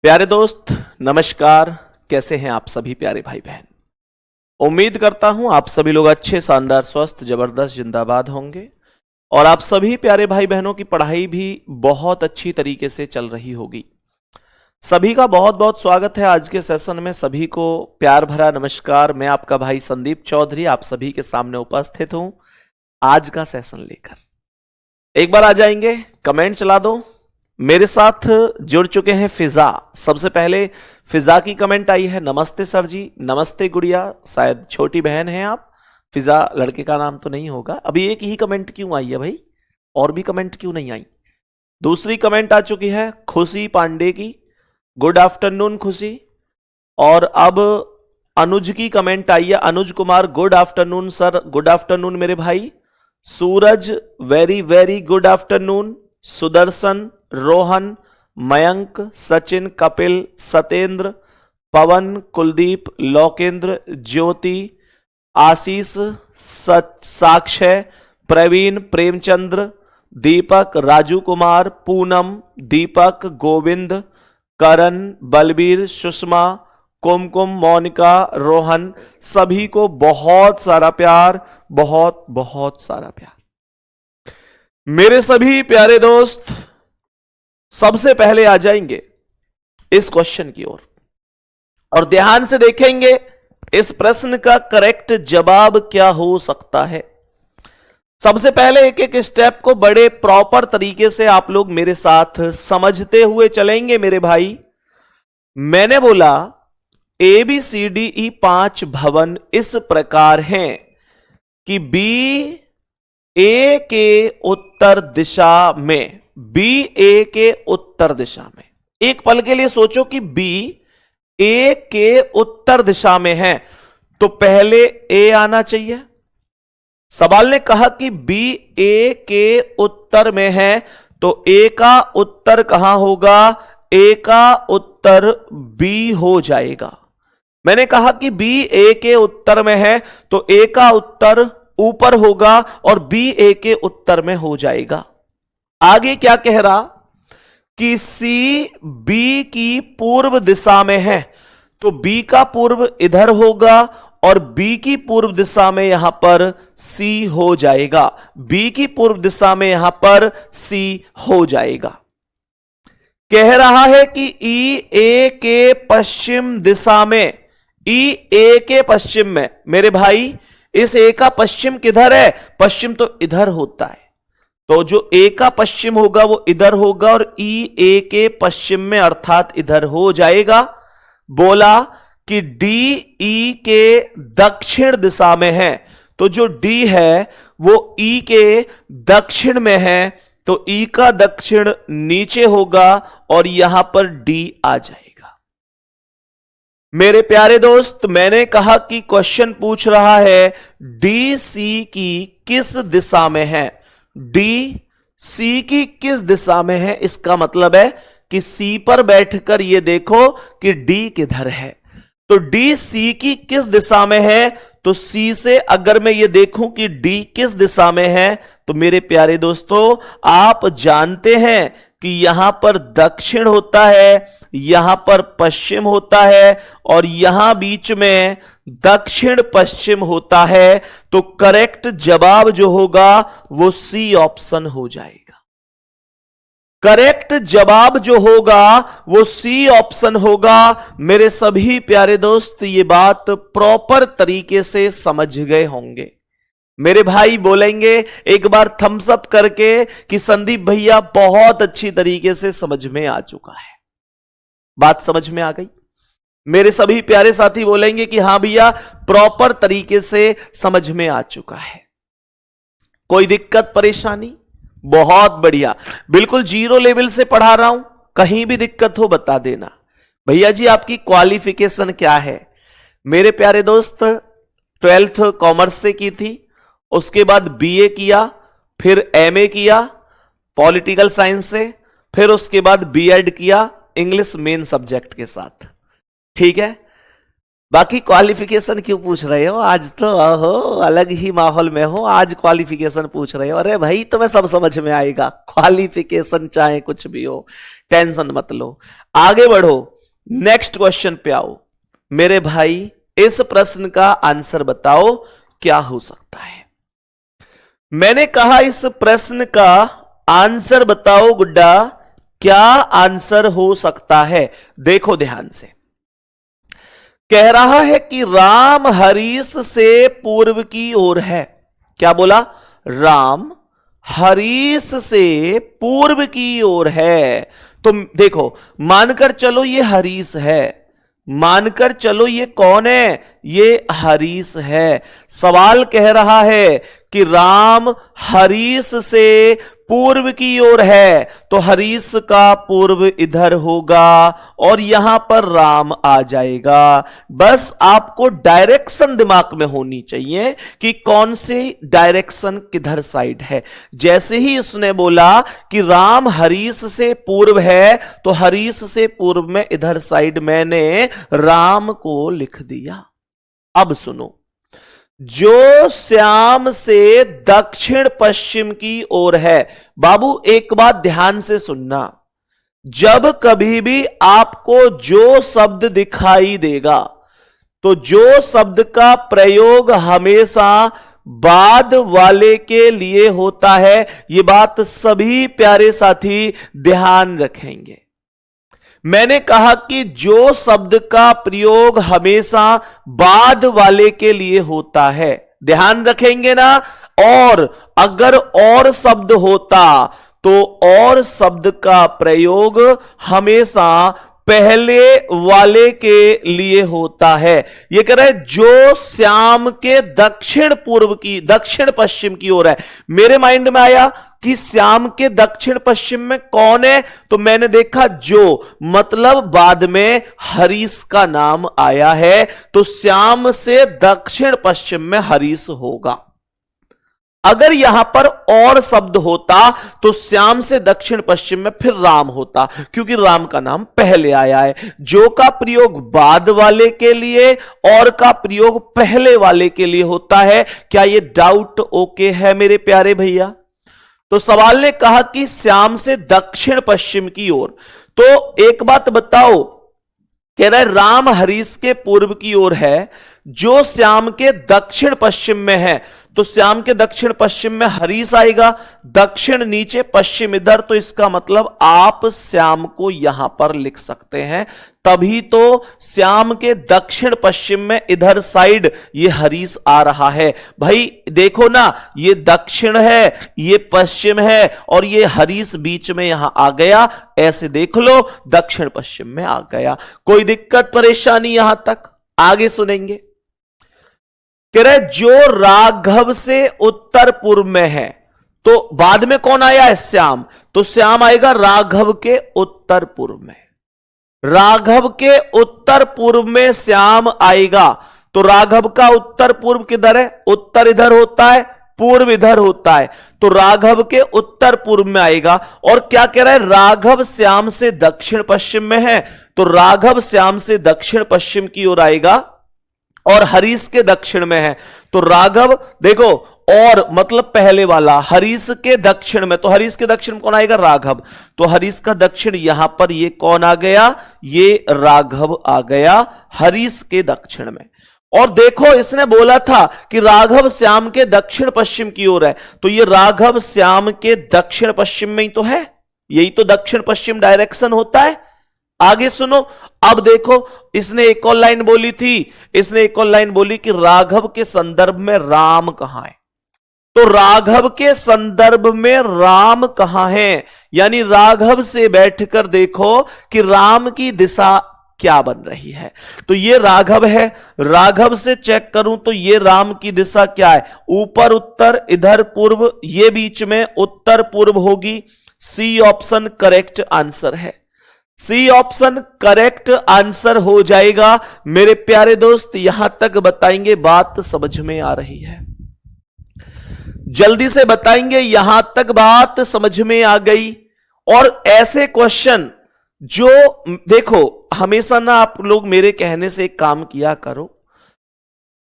प्यारे दोस्त नमस्कार। कैसे हैं आप सभी प्यारे भाई बहन। उम्मीद करता हूं आप सभी लोग अच्छे, शानदार, स्वस्थ, जबरदस्त, जिंदाबाद होंगे और आप सभी प्यारे भाई बहनों की पढ़ाई भी बहुत अच्छी तरीके से चल रही होगी। सभी का बहुत बहुत स्वागत है आज के सेशन में। सभी को प्यार भरा नमस्कार। मैं आपका भाई संदीप चौधरी आप सभी के सामने उपस्थित हूं आज का सेशन लेकर। एक बार आ जाएंगे, कमेंट चला दो। मेरे साथ जुड़ चुके हैं फिजा। सबसे पहले फिजा की कमेंट आई है, नमस्ते सर जी। नमस्ते गुड़िया, शायद छोटी बहन है आप। फिजा लड़के का नाम तो नहीं होगा। अभी एक ही कमेंट क्यों आई है भाई, और भी कमेंट क्यों नहीं आई। दूसरी कमेंट आ चुकी है खुशी पांडे की, गुड आफ्टरनून खुशी। और अब अनुज की कमेंट आई है, Anuj Kumar, good afternoon sir. Good afternoon मेरे भाई। Suraj, very very good afternoon. Sudarshan, Rohan, Mayank, Sachin, Kapil, Satendra, Pawan, Kuldeep, Lokendra, Jyoti, Ashish, Sakshay, Praveen, Premchandra, Deepak, Raju Kumar, Poonam, Deepak, Govind, Karan, Balbir, Sushma, Kumkum, Monika, Rohan, सभी को बहुत सारा प्यार, बहुत बहुत सारा प्यार। मेरे सभी प्यारे दोस्त सबसे पहले आ जाएंगे इस क्वेश्चन की ओर और ध्यान से देखेंगे इस प्रश्न का करेक्ट जवाब क्या हो सकता है। सबसे पहले एक एक स्टेप को बड़े प्रॉपर तरीके से आप लोग मेरे साथ समझते हुए चलेंगे मेरे भाई। मैंने बोला ABCDE 5 भवन इस प्रकार हैं कि बी ए के उत्तर दिशा में, बी ए के उत्तर दिशा में। एक पल के लिए सोचो कि बी ए के उत्तर दिशा में है तो पहले ए आना चाहिए। सवाल ने कहा कि बी ए के उत्तर में है तो ए का उत्तर कहां होगा, ए का उत्तर बी हो जाएगा। मैंने कहा कि बी ए के उत्तर में है तो ए का उत्तर ऊपर होगा और बी ए के उत्तर में हो जाएगा। आगे क्या कह रहा कि सी बी की पूर्व दिशा में है तो बी का पूर्व इधर होगा और बी की पूर्व दिशा में यहां पर सी हो जाएगा। बी की पूर्व दिशा में यहां पर सी हो जाएगा। कह रहा है कि ई ए के पश्चिम दिशा में, ई ए के पश्चिम में। मेरे भाई इस ए का पश्चिम किधर है, पश्चिम तो इधर होता है तो जो ए का पश्चिम होगा वो इधर होगा और ई ए के पश्चिम में अर्थात इधर हो जाएगा। बोला कि डी ई के दक्षिण दिशा में है तो जो डी है वो ई के दक्षिण में है तो ई का दक्षिण नीचे होगा और यहां पर डी आ जाएगा। मेरे प्यारे दोस्त मैंने कहा कि क्वेश्चन पूछ रहा है डी सी की किस दिशा में है। डी सी की किस दिशा में है, इसका मतलब है कि सी पर बैठकर यह देखो कि डी किधर है। तो डी सी की किस दिशा में है तो सी से अगर मैं ये देखूं कि डी किस दिशा में है तो मेरे प्यारे दोस्तों आप जानते हैं कि यहां पर दक्षिण होता है, यहां पर पश्चिम होता है और यहां बीच में दक्षिण पश्चिम होता है तो करेक्ट जवाब जो होगा वो सी ऑप्शन हो जाएगा। करेक्ट जवाब जो होगा वो सी ऑप्शन होगा। मेरे सभी प्यारे दोस्त ये बात प्रॉपर तरीके से समझ गए होंगे। मेरे भाई बोलेंगे एक बार थम्स अप करके कि संदीप भैया बहुत अच्छी तरीके से समझ में आ चुका है। बात समझ में आ गई। मेरे सभी प्यारे साथी बोलेंगे कि हां भैया प्रॉपर तरीके से समझ में आ चुका है। कोई दिक्कत परेशानी? बहुत बढ़िया, बिल्कुल जीरो लेवल से पढ़ा रहा हूं, कहीं भी दिक्कत हो बता देना। भैया जी आपकी क्वालिफिकेशन क्या है? मेरे प्यारे दोस्त 12th कॉमर्स से की थी, उसके बाद बीए किया, फिर एमए किया पॉलिटिकल साइंस से, फिर उसके बाद बीएड किया इंग्लिश मेन सब्जेक्ट के साथ। ठीक है, बाकी क्वालिफिकेशन क्यों पूछ रहे हो? आज तो हो अलग ही माहौल में हो, आज क्वालिफिकेशन पूछ रहे हो। अरे भाई तुम्हें सब समझ में आएगा, क्वालिफिकेशन चाहे कुछ भी हो, टेंशन मत लो। आगे बढ़ो, नेक्स्ट क्वेश्चन पे आओ। मेरे भाई इस प्रश्न का आंसर बताओ क्या हो सकता है। मैंने कहा इस प्रश्न का आंसर बताओ गुड्डा, क्या आंसर हो सकता है। देखो ध्यान से, कह रहा है कि राम हरीश से पूर्व की ओर है। क्या बोला? राम हरीश से पूर्व की ओर है। तो देखो, मानकर चलो ये हरीश है, मानकर चलो ये कौन है? ये हरीश है। सवाल कह रहा है कि राम हरीश से पूर्व की ओर है, तो हरीश का पूर्व इधर होगा और यहां पर राम आ जाएगा। बस आपको डायरेक्शन दिमाग में होनी चाहिए कि कौन से डायरेक्शन किधर साइड है। जैसे ही उसने बोला कि राम हरीश से पूर्व है, तो हरीश से पूर्व में इधर साइड मैंने राम को लिख दिया। अब सुनो, जो श्याम से दक्षिण पश्चिम की ओर है। बाबू एक बात ध्यान से सुनना, जब कभी भी आपको जो शब्द दिखाई देगा, तो जो शब्द का प्रयोग हमेशा बाद वाले के लिए होता है, यह बात सभी प्यारे साथी ध्यान रखेंगे। मैंने कहा कि जो शब्द का प्रयोग हमेशा बाद वाले के लिए होता है, ध्यान रखेंगे ना। और अगर और शब्द होता तो और शब्द का प्रयोग हमेशा पहले वाले के लिए होता है। यह कह रहा है जो श्याम के दक्षिण पश्चिम की ओर है। मेरे माइंड में आया कि श्याम के दक्षिण पश्चिम में कौन है, तो मैंने देखा जो, मतलब बाद में हरीश का नाम आया है, तो श्याम से दक्षिण पश्चिम में हरीश होगा। अगर यहां पर और शब्द होता तो श्याम से दक्षिण पश्चिम में फिर राम होता, क्योंकि राम का नाम पहले आया है। जो का प्रयोग बाद वाले के लिए और का प्रयोग पहले वाले के लिए होता है। क्या यह डाउट ओके है मेरे प्यारे भैया? तो सवाल ने कहा कि श्याम से दक्षिण पश्चिम की ओर। तो एक बात बताओ, कह रहा है राम हरीश के पूर्व की ओर है, जो श्याम के दक्षिण पश्चिम में है, तो श्याम के दक्षिण पश्चिम में हरीश आएगा, दक्षिण नीचे पश्चिम इधर, तो इसका मतलब आप श्याम को यहां पर लिख सकते हैं। तभी तो श्याम के दक्षिण पश्चिम में इधर साइड ये हरीश आ रहा है। भाई देखो ना, ये दक्षिण है, ये पश्चिम है, और ये हरीश बीच में यहां आ गया। ऐसे देख लो, दक्षिण पश्चिम में आ गया। कोई दिक्कत परेशानी यहां तक? आगे सुनेंगे। कह रहे जो राघव से उत्तर पूर्व में है, तो बाद में कौन आया है? श्याम। तो श्याम आएगा राघव के उत्तर पूर्व में। राघव के उत्तर पूर्व में श्याम आएगा, तो राघव का उत्तर पूर्व किधर है? उत्तर इधर होता है, पूर्व इधर होता है, तो राघव के उत्तर पूर्व में आएगा। और क्या कह रहा है? राघव श्याम से दक्षिण पश्चिम में है, तो राघव श्याम से दक्षिण पश्चिम की ओर आएगा, और हरीश के दक्षिण में है, तो राघव देखो, और मतलब पहले वाला हरीश के दक्षिण में, तो हरीश के दक्षिण में कौन आएगा? राघव। तो हरीश का दक्षिण यहां पर ये कौन आ गया? ये राघव आ गया हरीश के दक्षिण में। और देखो, इसने बोला था कि राघव श्याम के दक्षिण पश्चिम की ओर है, तो ये राघव श्याम के दक्षिण पश्चिम में ही तो है। यही तो दक्षिण पश्चिम डायरेक्शन होता है। आगे सुनो, अब देखो, इसने एक और लाइन बोली थी, इसने एक और लाइन बोली कि राघव के संदर्भ में राम कहां है। तो राघव के संदर्भ में राम कहां है, यानी राघव से बैठकर देखो कि राम की दिशा क्या बन रही है। तो ये राघव है, राघव से चेक करूं तो ये राम की दिशा क्या है? ऊपर उत्तर, इधर पूर्व, ये बीच में उत्तर पूर्व होगी। सी ऑप्शन करेक्ट आंसर है। सी ऑप्शन करेक्ट आंसर हो जाएगा। मेरे प्यारे दोस्त यहां तक बताएंगे, बात समझ में आ रही है? जल्दी से बताएंगे, यहां तक बात समझ में आ गई। और ऐसे क्वेश्चन जो देखो, हमेशा ना आप लोग मेरे कहने से एक काम किया करो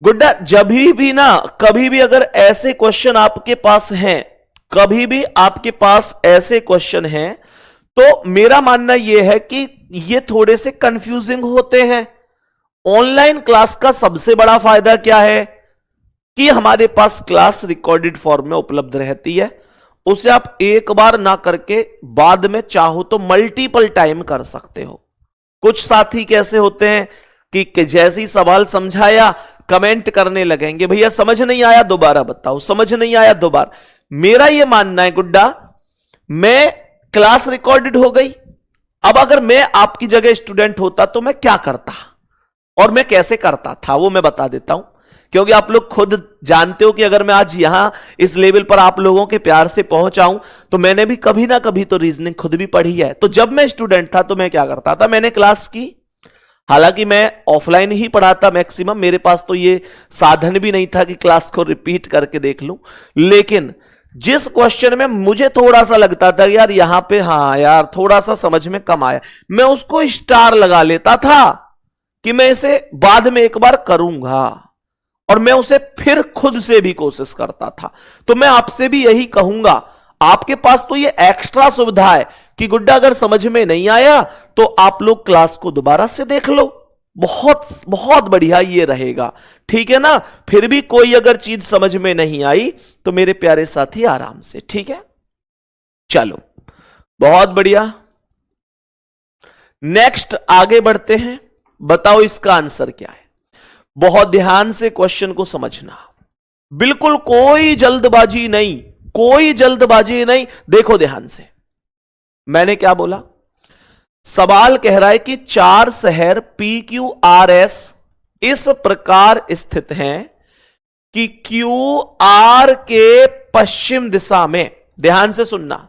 गुड्डा, जब भी ना कभी भी अगर ऐसे क्वेश्चन आपके पास हैं, कभी भी आपके पास ऐसे क्वेश्चन हैं, तो मेरा मानना यह है कि ये थोड़े से कंफ्यूजिंग होते हैं। ऑनलाइन क्लास का सबसे बड़ा फायदा क्या है कि हमारे पास क्लास रिकॉर्डेड फॉर्म में उपलब्ध रहती है, उसे आप एक बार ना करके बाद में चाहो तो मल्टीपल टाइम कर सकते हो। कुछ साथी कैसे होते हैं कि जैसे ही सवाल समझाया कमेंट करने लगेंगे, भैया समझ नहीं आया दोबारा बताओ, समझ नहीं आया दोबारा। मेरा यह मानना है गुड्डा, मैं क्लास रिकॉर्डेड हो गई, अब अगर मैं आपकी जगह स्टूडेंट होता तो मैं क्या करता और मैं कैसे करता था वो मैं बता देता हूं, क्योंकि आप लोग खुद जानते हो कि अगर मैं आज यहां इस लेवल पर आप लोगों के प्यार से पहुंचाऊं तो मैंने भी कभी ना कभी तो रीजनिंग खुद भी पढ़ी है। तो जब मैं स्टूडेंट था तो मैं क्या करता था, मैंने क्लास की, हालांकि मैं ऑफलाइन ही पढ़ाता मैक्सिमम, मेरे पास तो ये साधन भी नहीं था कि क्लास को रिपीट करके देख लूं, लेकिन जिस क्वेश्चन में मुझे थोड़ा सा लगता था यार यहां पे हाँ यार थोड़ा सा समझ में कम आया, मैं उसको स्टार लगा लेता था कि मैं इसे बाद में एक बार करूंगा, और मैं उसे फिर खुद से भी कोशिश करता था। तो मैं आपसे भी यही कहूंगा, आपके पास तो ये एक्स्ट्रा सुविधा है कि गुड्डा अगर समझ में नहीं आया तो आप लोग क्लास को दोबारा से देख लो, बहुत बहुत बढ़िया ये रहेगा, ठीक है ना। फिर भी कोई अगर चीज समझ में नहीं आई तो मेरे प्यारे साथी आराम से, ठीक है। चलो बहुत बढ़िया, नेक्स्ट आगे बढ़ते हैं। बताओ इसका आंसर क्या है। बहुत ध्यान से क्वेश्चन को समझना, बिल्कुल कोई जल्दबाजी नहीं, कोई जल्दबाजी नहीं। देखो ध्यान से, मैंने क्या बोला, सवाल कह रहा है कि 4 शहर PQRS इस प्रकार स्थित हैं कि QR के पश्चिम दिशा में, ध्यान से सुनना,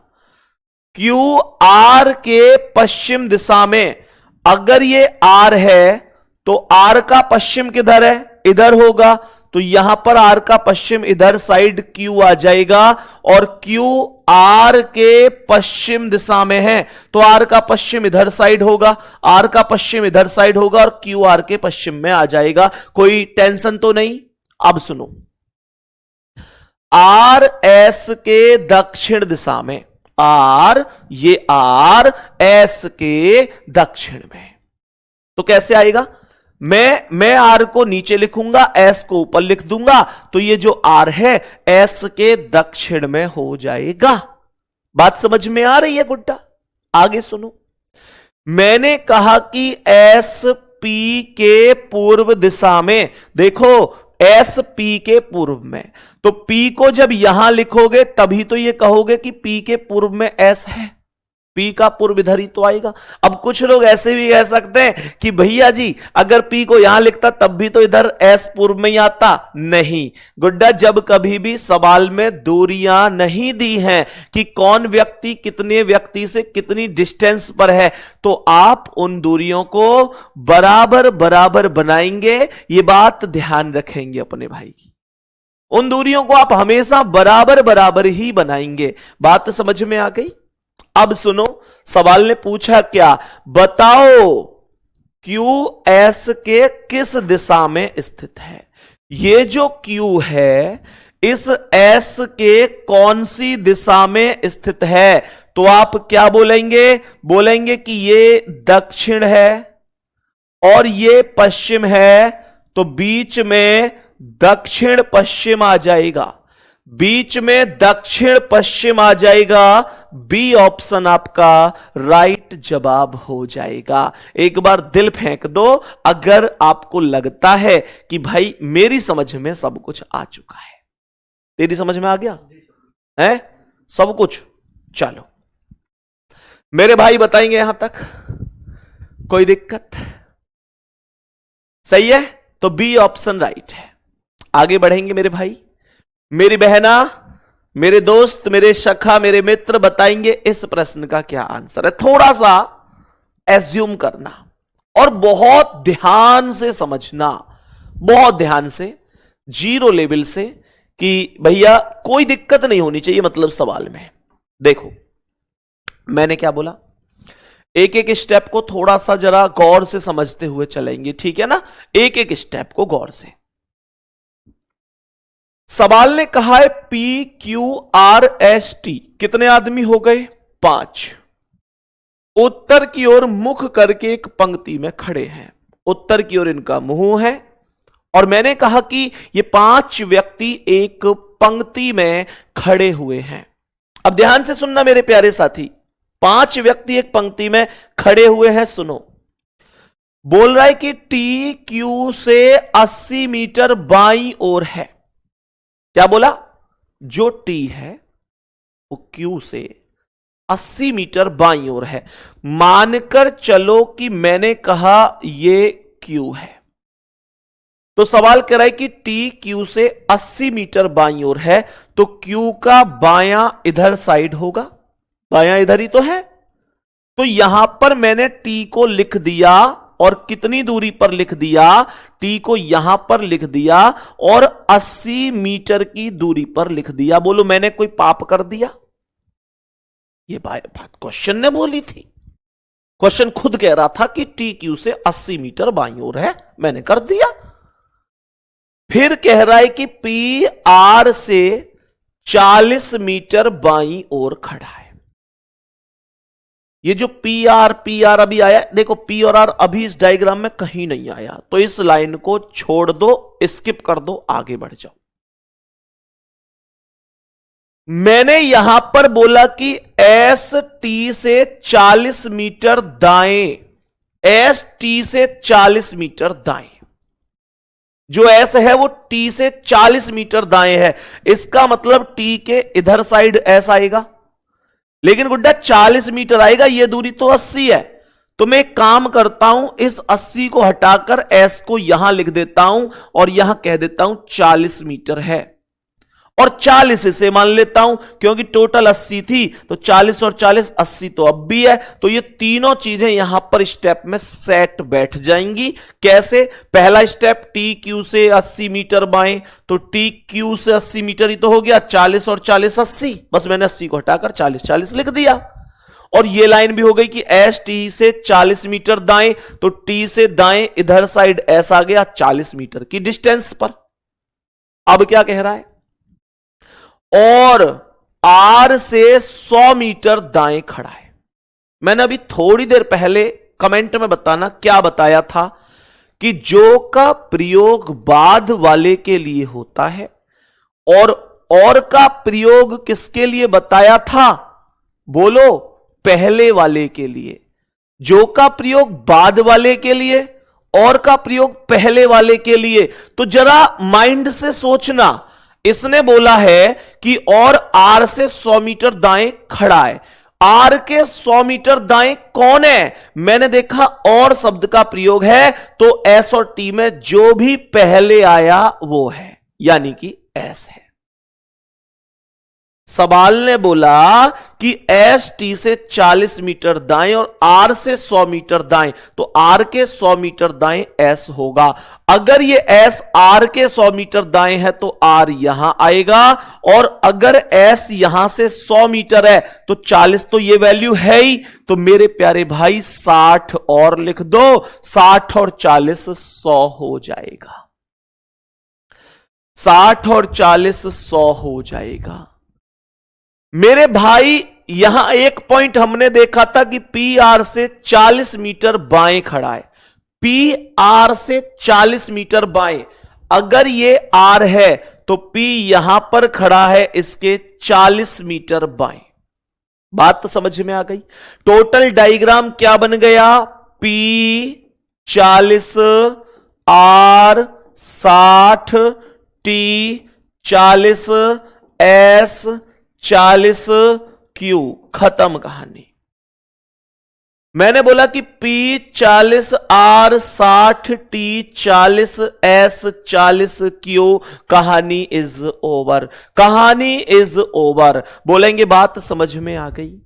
QR के पश्चिम दिशा में अगर ये R है तो R का पश्चिम किधर है, इधर होगा, तो यहां पर R का पश्चिम इधर साइड Q आ जाएगा, और Q R के पश्चिम दिशा में है तो R का पश्चिम इधर साइड होगा, R का पश्चिम इधर साइड होगा और Q R के पश्चिम में आ जाएगा। कोई टेंशन तो नहीं। अब सुनो, R S के दक्षिण दिशा में, R ये R S के दक्षिण में, तो कैसे आएगा, मैं R को नीचे लिखूंगा, S को ऊपर लिख दूंगा, तो ये जो R है S के दक्षिण में हो जाएगा। बात समझ में आ रही है गुड्डा? आगे सुनो, मैंने कहा कि SP के पूर्व दिशा में, देखो SP के पूर्व में, तो P को जब यहां लिखोगे तभी तो ये कहोगे कि P के पूर्व में S है, P का पूर्व इधर ही तो आएगा। अब कुछ लोग ऐसे भी कह सकते हैं कि भैया जी अगर P को यहां लिखता तब भी तो इधर S पूर्व में ही आता। नहीं गुड्डा, जब कभी भी सवाल में दूरियां नहीं दी हैं कि कौन व्यक्ति कितने व्यक्ति से कितनी डिस्टेंस पर है, तो आप उन दूरियों को बराबर बराबर बनाएंगे। ये बात ध्यान रखेंगे अपने भाई की, उन दूरियों को आप हमेशा बराबर बराबर ही बनाएंगे। बात समझ में आ गई? अब सुनो, सवाल ने पूछा क्या, बताओ QS के किस दिशा में स्थित है। ये जो Q है इस S के कौन सी दिशा में स्थित है, तो आप क्या बोलेंगे, बोलेंगे कि ये दक्षिण है और ये पश्चिम है, तो बीच में दक्षिण पश्चिम आ जाएगा, बीच में दक्षिण पश्चिम आ जाएगा। बी ऑप्शन आपका राइट जवाब हो जाएगा। एक बार दिल फेंक दो अगर आपको लगता है कि भाई मेरी समझ में सब कुछ आ चुका है। तेरी समझ में आ गया है सब कुछ? चलो मेरे भाई बताएंगे यहां तक, कोई दिक्कत? सही है, तो बी ऑप्शन राइट है। आगे बढ़ेंगे मेरे भाई, मेरी बहना, मेरे दोस्त, मेरे सखा, मेरे मित्र बताएंगे इस प्रश्न का क्या आंसर है। थोड़ा सा एज्यूम करना और बहुत ध्यान से समझना, बहुत ध्यान से, जीरो लेवल से, कि भैया कोई दिक्कत नहीं होनी चाहिए मतलब सवाल में। देखो मैंने क्या बोला, एक एक स्टेप को थोड़ा सा जरा गौर से समझते हुए चलेंगे, ठीक है ना, एक एक स्टेप को गौर से। सवाल ने कहा है PQRST, कितने आदमी हो गए? 5। उत्तर की ओर मुख करके एक पंक्ति में खड़े हैं, उत्तर की ओर इनका मुंह है, और मैंने कहा कि ये 5 व्यक्ति एक पंक्ति में खड़े हुए हैं। अब ध्यान से सुनना मेरे प्यारे साथी, 5 व्यक्ति एक पंक्ति में खड़े हुए हैं। सुनो, बोल रहा है कि TQ से 80 मीटर बाईं ओर है। क्या बोला? जो T है वो Q से 80 मीटर बाईं ओर है। मानकर चलो कि मैंने कहा ये Q है, तो सवाल कह रहा है कि TQ से 80 मीटर बाईं ओर है, तो Q का बायां इधर साइड होगा, बायां इधर ही तो है। तो यहां पर मैंने T को लिख दिया, और कितनी दूरी पर लिख दिया? T को यहां पर लिख दिया और 80 मीटर की दूरी पर लिख दिया। बोलो मैंने कोई पाप कर दिया? ये बात क्वेश्चन ने बोली थी, क्वेश्चन खुद कह रहा था कि TQ से 80 मीटर बाईं ओर है, मैंने कर दिया। फिर कह रहा है कि PR से 40 मीटर बाईं ओर खड़ा है। ये जो PR अभी आया, देखो P और R अभी इस डायग्राम में कहीं नहीं आया, तो इस लाइन को छोड़ दो, स्किप कर दो, आगे बढ़ जाओ। मैंने यहां पर बोला कि ST से 40 मीटर दाएं, ST से 40 मीटर दाएं, जो S है वो T से 40 मीटर दाएं है। इसका मतलब T के इधर साइड S आएगा, लेकिन गुड्डा 40 मीटर आएगा, ये दूरी तो 80 है। तो मैं एक काम करता हूं, इस 80 को हटाकर S को यहां लिख देता हूं और यहां कह देता हूं 40 मीटर है, और 40 इसे मान लेता हूं, क्योंकि टोटल 80 थी, तो 40 और 40 80 तो अब भी है। तो ये तीनों चीजें यहां पर स्टेप में सेट बैठ जाएंगी। कैसे? पहला स्टेप TQ से 80 मीटर बाएं, तो TQ से 80 मीटर ही तो हो गया, 40 और 40 80, बस मैंने 80 को हटाकर 40 40 लिख दिया। और ये लाइन भी हो गई कि ST से 40 मीटर दाएं, तो T से दाएं इधर साइड S आ गया 40 मीटर की डिस्टेंस पर। अब क्या कह रहा है? और R से 100 मीटर दाएं खड़ा है। मैंने अभी थोड़ी देर पहले कमेंट में बताना क्या बताया था कि जो का प्रयोग बाद वाले के लिए होता है, और का प्रयोग किसके लिए बताया था? बोलो, पहले वाले के लिए। जो का प्रयोग बाद वाले के लिए, और का प्रयोग पहले वाले के लिए। तो जरा माइंड से सोचना, इसने बोला है कि और R से 100 मीटर दाएं खड़ा है। R के 100 मीटर दाएं कौन है? मैंने देखा और शब्द का प्रयोग है, तो S और T में जो भी पहले आया वो है, यानी कि S है। सवाल ने बोला कि ST से 40 मीटर दाएं और R से 100 मीटर दाएं, तो R के 100 मीटर दाएं S होगा। अगर ये S R के 100 मीटर दाएं है तो R यहां आएगा, और अगर S यहां से 100 मीटर है तो 40 तो ये वैल्यू है ही। तो मेरे प्यारे भाई 60 और लिख दो, 60 और 40 100 हो जाएगा, 60 और 40 100 हो जाएगा। मेरे भाई यहां एक पॉइंट हमने देखा था कि PR से 40 मीटर बाएं खड़ा है, PR से 40 मीटर बाएं। अगर ये R है तो P यहां पर खड़ा है इसके 40 मीटर बाएं। बात तो समझ में आ गई? टोटल डायग्राम क्या बन गया? P 40, R 60, T 40, S 40, Q, खत्म कहानी। मैंने बोला कि P 40, R 60, T 40, S 40, Q, कहानी इज ओवर, कहानी इज ओवर। बोलेंगे बात समझ में आ गई?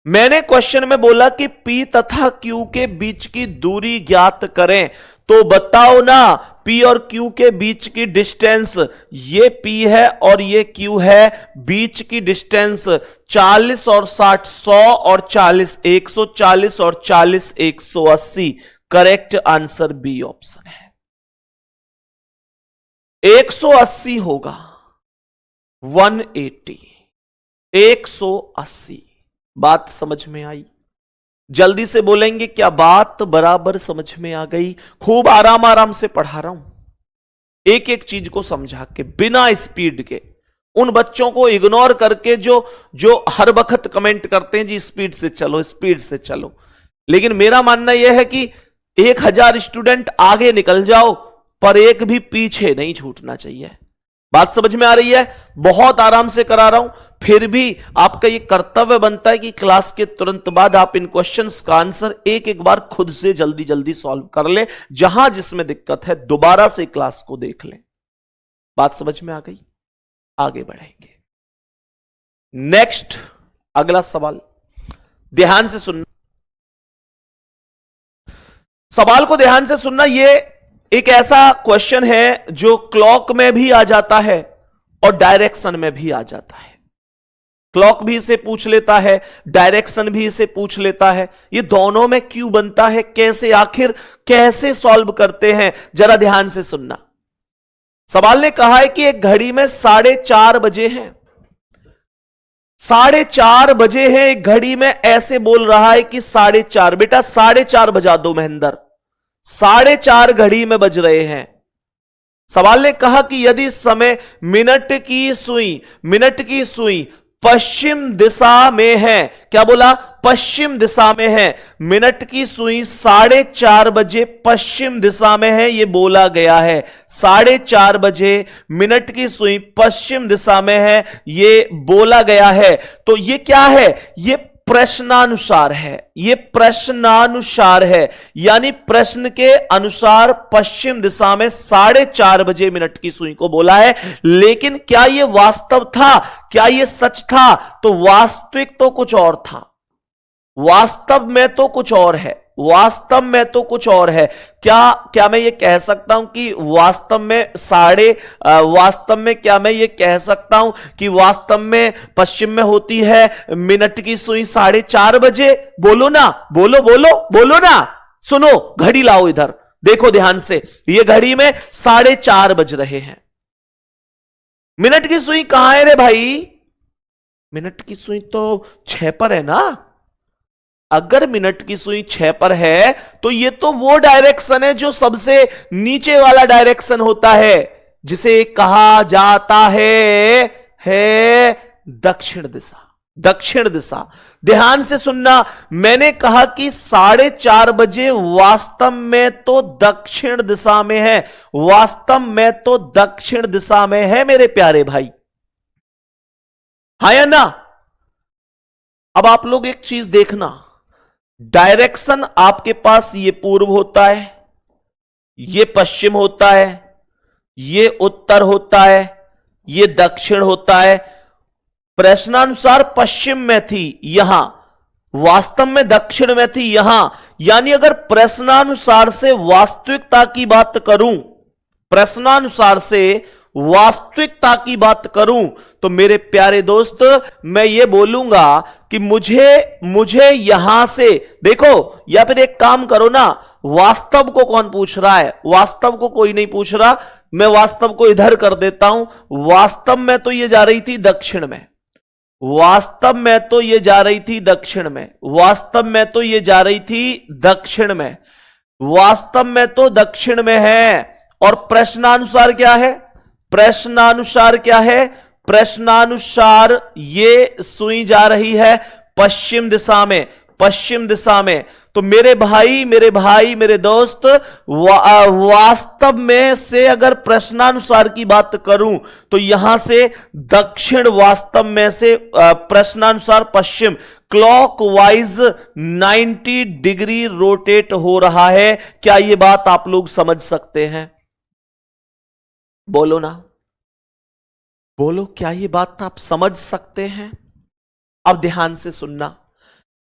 मैंने क्वेश्चन में बोला कि P तथा Q के बीच की दूरी ज्ञात करें, तो बताओ ना P और Q के बीच की डिस्टेंस, ये P है और ये Q है, बीच की डिस्टेंस 40 और 60, 100 और 40, 140 और 40, 180। करेक्ट आंसर बी ऑप्शन है। 180 होगा, 180, 180। बात समझ में आई? जल्दी से बोलेंगे क्या बात बराबर समझ में आ गई? खूब आराम आराम से पढ़ा रहा हूं, एक एक चीज को समझा के, बिना स्पीड के। उन बच्चों को इग्नोर करके जो जो हर वक्त कमेंट करते हैं जी स्पीड से चलो, स्पीड से चलो। लेकिन मेरा मानना यह है कि 1000 स्टूडेंट आगे निकल जाओ, पर एक भी पीछे नहीं छूटना चाहिए। बात समझ में आ रही है? बहुत आराम से करा रहा हूं, फिर भी आपका यह कर्तव्य बनता है कि क्लास के तुरंत बाद आप इन क्वेश्चंस का आंसर एक एक बार खुद से जल्दी जल्दी सॉल्व कर ले। जहां जिसमें दिक्कत है दोबारा से क्लास को देख लें। बात समझ में आ गई? आगे बढ़ेंगे। नेक्स्ट, अगला सवाल ध्यान से सुनना, सवाल को ध्यान से सुनना। यह एक ऐसा क्वेश्चन है जो क्लॉक में भी आ जाता है और डायरेक्शन में भी आ जाता है। क्लॉक भी इसे पूछ लेता है, डायरेक्शन भी इसे पूछ लेता है। ये दोनों में क्यों बनता है, कैसे, आखिर कैसे सॉल्व करते हैं, जरा ध्यान से सुनना। सवाल ने कहा है कि एक घड़ी में 4:30 बजे हैं, 4:30 बजे हैं एक घड़ी में, ऐसे बोल रहा है कि 4:30। बेटा 4:30 बजा दो महेंद्र, 4:30 घड़ी में बज रहे हैं। सवाल ने कहा कि यदि समय मिनट की सुई पश्चिम दिशा में है, क्या बोला? पश्चिम दिशा में है। मिनट की सुई 4:30 बजे पश्चिम दिशा में है, यह बोला गया है। 4:30 बजे मिनट की सुई पश्चिम दिशा में है, यह बोला गया है। तो यह क्या है? यह प्रश्नानुसार है, यह प्रश्नानुसार है, यानी प्रश्न के अनुसार पश्चिम दिशा में 4:30 बजे मिनट की सुई को बोला है। लेकिन क्या यह वास्तव था, क्या यह सच था? तो वास्तविक तो कुछ और था, वास्तव में तो कुछ और है, वास्तव में तो कुछ और है। क्या मैं ये कह सकता हूं कि वास्तव में वास्तव में क्या मैं ये कह सकता हूं कि वास्तव में पश्चिम में होती है मिनट की सुई 4:30 बजे? बोलो ना, बोलो ना। सुनो, घड़ी लाओ इधर, देखो ध्यान से, ये घड़ी में 4:30 बज रहे हैं। मिनट की सुई कहां है रे भाई? मिनट की सुई तो 6 पर है ना। अगर मिनट की सुई 6 पर है तो ये तो वो डायरेक्शन है जो सबसे नीचे वाला डायरेक्शन होता है, जिसे कहा जाता है दक्षिण दिशा। दक्षिण दिशा, ध्यान से सुनना। मैंने कहा कि 4:30 बजे वास्तव में तो दक्षिण दिशा में है, वास्तव में तो दक्षिण दिशा में है मेरे प्यारे भाई, हाँ या ना? अब आप लोग एक चीज देखना, डायरेक्शन आपके पास ये पूर्व होता है, ये पश्चिम होता है, ये उत्तर होता है, ये दक्षिण होता है। प्रश्नानुसार पश्चिम में थी यहां, वास्तव में दक्षिण में थी यहां। यानी अगर प्रश्नानुसार से वास्तविकता की बात करूं, प्रश्नानुसार से वास्तविकता की बात करूं, तो मेरे प्यारे दोस्त मैं ये बोलूंगा कि मुझे यहां से देखो, या फिर एक काम करो ना, वास्तव को कौन पूछ रहा है? वास्तव को कोई नहीं पूछ रहा, मैं वास्तव को इधर कर देता हूं। वास्तव में तो ये जा रही थी दक्षिण में, वास्तव में तो ये जा रही थी दक्षिण में, वास्तव में तो ये जा रही थी दक्षिण में, वास्तव में तो दक्षिण में है। और प्रश्नानुसार क्या है? प्रश्नानुसार क्या है? प्रश्नानुसार ये सुई जा रही है पश्चिम दिशा में, पश्चिम दिशा में। तो मेरे भाई मेरे दोस्त, वास्तव में से अगर प्रश्नानुसार की बात करूं तो यहां से दक्षिण, वास्तव में से प्रश्नानुसार पश्चिम, क्लॉकवाइज 90 डिग्री रोटेट हो रहा है। क्या यह बात आप लोग समझ सकते हैं? बोलो ना, बोलो, क्या यह बात आप समझ सकते हैं? अब ध्यान से सुनना,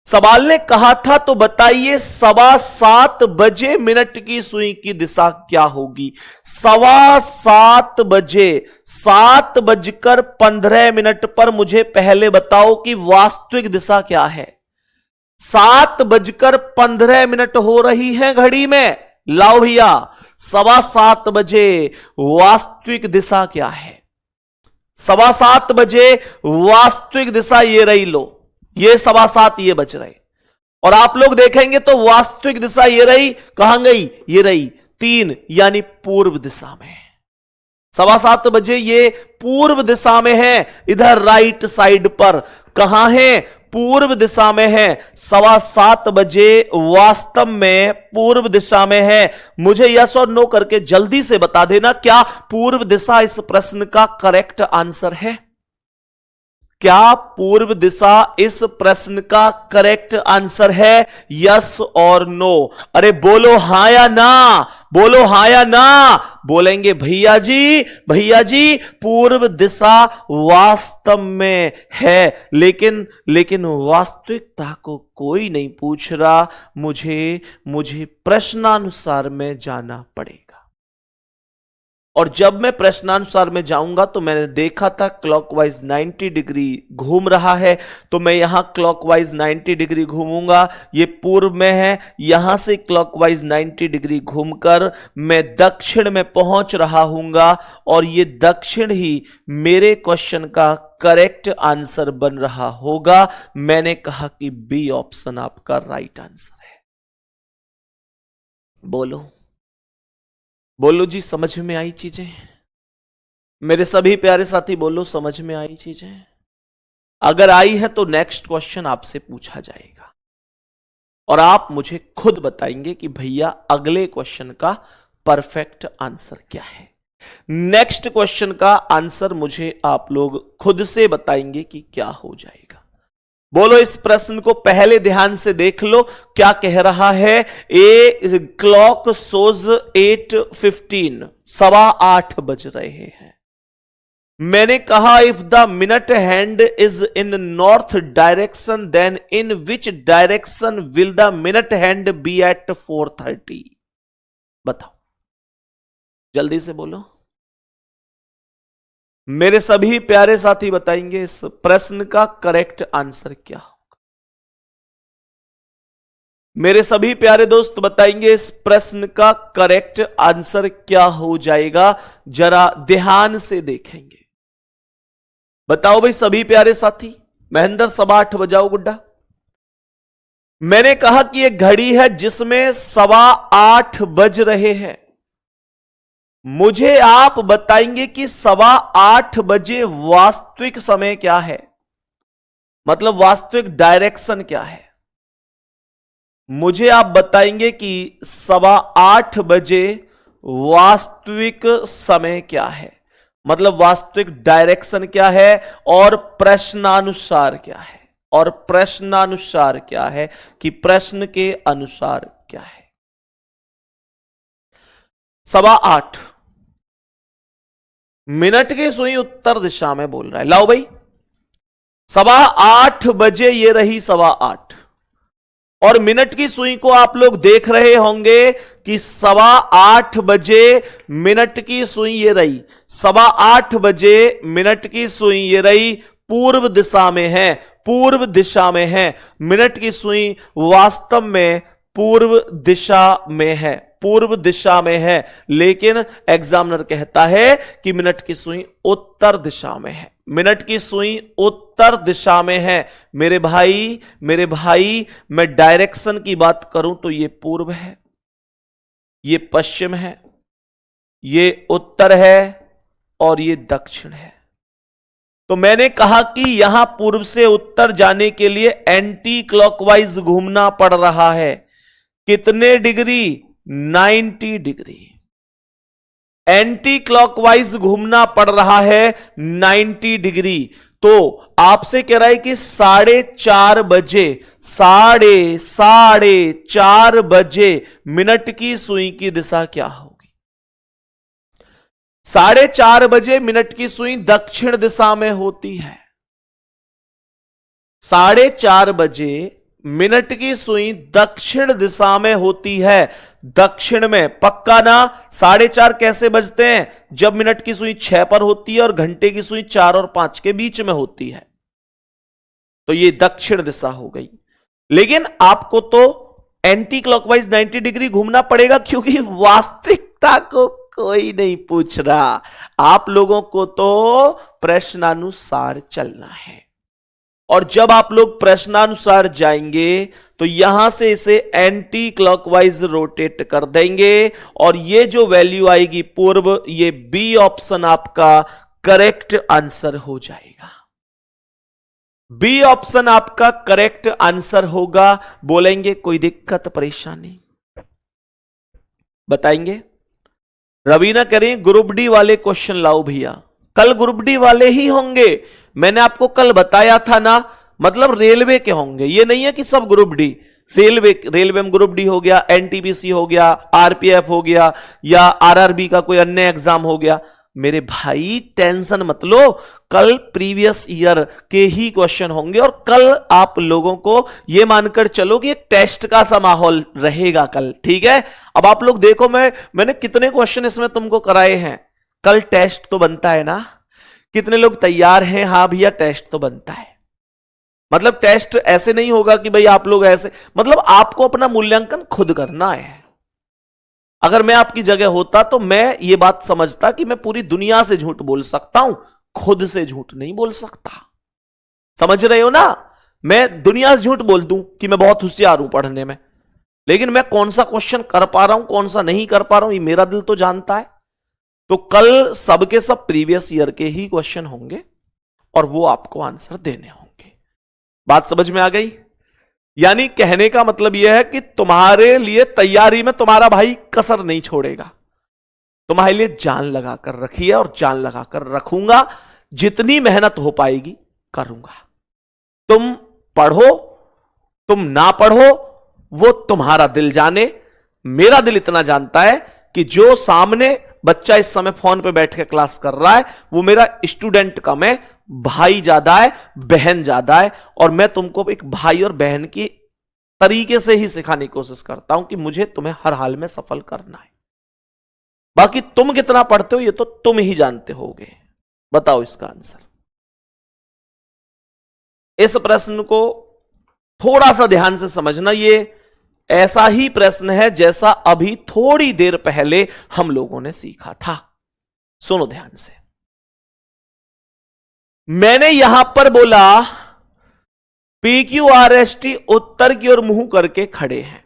सवाल ने कहा था तो बताइए 7:15 मिनट की सुई की दिशा क्या होगी। 7:15 7:15 पर मुझे पहले बताओ कि वास्तविक दिशा क्या है। 7:15 हो रही है घड़ी में। लाओ भैया 7:15 वास्तविक दिशा क्या है। 7:15 वास्तविक दिशा ये रही, लो ये 7:15 ये बच रहे, और आप लोग देखेंगे तो वास्तविक दिशा ये रही, कहां गई, ये रही 3 यानी पूर्व दिशा में। 7:15 ये पूर्व दिशा में है, इधर राइट साइड पर कहां है, पूर्व दिशा में है। 7:15 वास्तव में पूर्व दिशा में है। मुझे यस और नो करके जल्दी से बता देना, क्या पूर्व दिशा इस प्रश्न का करेक्ट आंसर है। क्या पूर्व दिशा इस प्रश्न का करेक्ट आंसर है, यस और नो। अरे बोलो हां या ना, बोलो हां या ना। बोलेंगे भैया जी पूर्व दिशा वास्तव में है, लेकिन वास्तविकता को कोई नहीं पूछ रहा, मुझे प्रश्नानुसार में जाना पड़ेगा। और जब मैं प्रश्नानुसार में जाऊंगा तो मैंने देखा था क्लॉकवाइज 90 डिग्री घूम रहा है, तो मैं यहां क्लॉकवाइज 90 डिग्री घूमूंगा। ये पूर्व में है, यहां से क्लॉकवाइज 90 डिग्री घूमकर मैं दक्षिण में पहुंच रहा हूंगा, और ये दक्षिण ही मेरे क्वेश्चन का करेक्ट आंसर बन रहा होगा। मैंने कहा कि बी ऑप्शन आपका राइट आंसर है। बोलो जी, समझ में आई चीजें। मेरे सभी प्यारे साथी बोलो, समझ में आई चीजें। अगर आई है तो नेक्स्ट क्वेश्चन आपसे पूछा जाएगा और आप मुझे खुद बताएंगे कि भैया अगले क्वेश्चन का परफेक्ट आंसर क्या है। नेक्स्ट क्वेश्चन का आंसर मुझे आप लोग खुद से बताएंगे कि क्या हो जाएगा। बोलो, इस प्रश्न को पहले ध्यान से देख लो, क्या कह रहा है। ए क्लॉक सोज 8:15, 8:15 बज रहे हैं। मैंने कहा if the minute hand is in north direction then in which direction will the minute hand be at 4:30। बताओ, जल्दी से बोलो। मेरे सभी प्यारे साथी बताएंगे इस प्रश्न का करेक्ट आंसर क्या होगा। मेरे सभी प्यारे दोस्त बताएंगे इस प्रश्न का करेक्ट आंसर क्या हो जाएगा। जरा ध्यान से देखेंगे। बताओ भाई सभी प्यारे साथी। महेंद्र 8:15 बजाओ गुड्डा। मैंने कहा कि एक घड़ी है जिसमें 8:15 बज रहे हैं। मुझे आप बताएंगे कि 8:15 बजे वास्तविक समय क्या है, मतलब वास्तविक डायरेक्शन क्या है। मुझे आप बताएंगे कि 8:15 बजे वास्तविक समय क्या है, मतलब वास्तविक डायरेक्शन क्या है, और प्रश्नानुसार क्या है, और प्रश्नानुसार क्या है कि प्रश्न के अनुसार क्या है। 8:15 मिनट की सुई उत्तर दिशा में बोल रहा है। लाओ भाई 8:15 बजे ये रही 8:15, और मिनट की सुई को आप लोग देख रहे होंगे कि 8:15 बजे मिनट की सुई ये रही, 8:15 बजे मिनट की सुई ये रही, पूर्व दिशा में है, पूर्व दिशा में है। मिनट की सुई वास्तव में पूर्व दिशा में है, पूर्व दिशा में है, लेकिन एग्जामिनर कहता है कि मिनट की सुई उत्तर दिशा में है, मिनट की सुई उत्तर दिशा में है। मेरे भाई मैं डायरेक्शन की बात करूं तो ये पूर्व है, ये पश्चिम है, ये उत्तर है, और ये दक्षिण है। तो मैंने कहा कि यहां पूर्व से उत्तर जाने के लिए एंटी क्लॉकवाइज घूमना पड़ रहा है। कितने डिग्री? 90 डिग्री। एंटी क्लॉकवाइज घूमना पड़ रहा है 90 डिग्री। तो आपसे कह रहा है कि 4:30 बजे, 4:30 बजे मिनट की सुई की दिशा क्या होगी? 4:30 बजे मिनट की सुई दक्षिण दिशा में होती है। 4:30 बजे मिनट की सुई दक्षिण दिशा में होती है, दक्षिण में, पक्का ना। 4:30 कैसे बजते हैं? जब मिनट की सुई 6 पर होती है और घंटे की सुई 4 और 5 के बीच में होती है, तो ये दक्षिण दिशा हो गई। लेकिन आपको तो एंटी क्लॉकवाइज 90 डिग्री घूमना पड़ेगा, क्योंकि वास्तविकता को कोई नहीं पूछ रहा, आप लोगों को तो प्रश्नानुसार चलना है। और जब आप लोग प्रश्नानुसार जाएंगे तो यहां से इसे एंटी क्लॉकवाइज रोटेट कर देंगे, और ये जो वैल्यू आएगी पूर्व, ये बी ऑप्शन आपका करेक्ट आंसर हो जाएगा। बी ऑप्शन आपका करेक्ट आंसर होगा। बोलेंगे कोई दिक्कत परेशानी? बताएंगे। रवीना कह रही ग्रुप डी वाले क्वेश्चन लाओ भैया। कल ग्रुप डी वाले ही होंगे, मैंने आपको कल बताया था ना। मतलब रेलवे के होंगे, ये नहीं है कि सब ग्रुप डी। रेलवे में ग्रुप डी हो गया, एनटीपीसी हो गया, आरपीएफ हो गया, या आरआरबी का कोई अन्य एग्जाम हो गया। मेरे भाई टेंशन मत लो, कल प्रीवियस ईयर के ही क्वेश्चन होंगे, और कल आप लोगों को यह मानकर चलो कि एक टेस्ट का सा माहौल रहेगा कल, ठीक है। अब आप लोग देखो, मैंने कितने क्वेश्चन इसमें तुमको कराए हैं। कल टेस्ट तो बनता है ना? कितने लोग तैयार हैं? हाँ भैया टेस्ट तो बनता है। मतलब टेस्ट ऐसे नहीं होगा कि भाई आप लोग ऐसे, मतलब आपको अपना मूल्यांकन खुद करना है। अगर मैं आपकी जगह होता तो मैं ये बात समझता कि मैं पूरी दुनिया से झूठ बोल सकता हूं, खुद से झूठ नहीं बोल सकता। समझ रहे हो ना? मैं दुनिया से झूठ बोल दूं कि मैं बहुत होशियार हूं पढ़ने में, लेकिन मैं कौन सा क्वेश्चन कर पा रहा हूं, कौन सा नहीं कर पा रहा हूं, ये मेरा दिल तो जानता है। तो कल सबके सब प्रीवियस ईयर के ही क्वेश्चन होंगे और वो आपको आंसर देने होंगे। बात समझ में आ गई? यानी कहने का मतलब यह है कि तुम्हारे लिए तैयारी में तुम्हारा भाई कसर नहीं छोड़ेगा। तुम्हारे लिए जान लगाकर रखी है और जान लगाकर रखूंगा। जितनी मेहनत हो पाएगी करूंगा। तुम पढ़ो, तुम ना पढ़ो, वो तुम्हारा दिल जाने। मेरा दिल इतना जानता है कि जो सामने बच्चा इस समय फोन पे बैठ के क्लास कर रहा है, वो मेरा स्टूडेंट कम है, भाई ज्यादा है, बहन ज्यादा है। और मैं तुमको एक भाई और बहन की तरीके से ही सिखाने की कोशिश करता हूं कि मुझे तुम्हें हर हाल में सफल करना है। बाकी तुम कितना पढ़ते हो ये तो तुम ही जानते होगे। बताओ इसका आंसर। इस प्रश्न को थोड़ा सा ध्यान से समझना। ये ऐसा ही प्रश्न है जैसा अभी थोड़ी देर पहले हम लोगों ने सीखा था। सुनो ध्यान से। मैंने यहां पर बोला PQRST उत्तर की ओर मुंह करके खड़े हैं।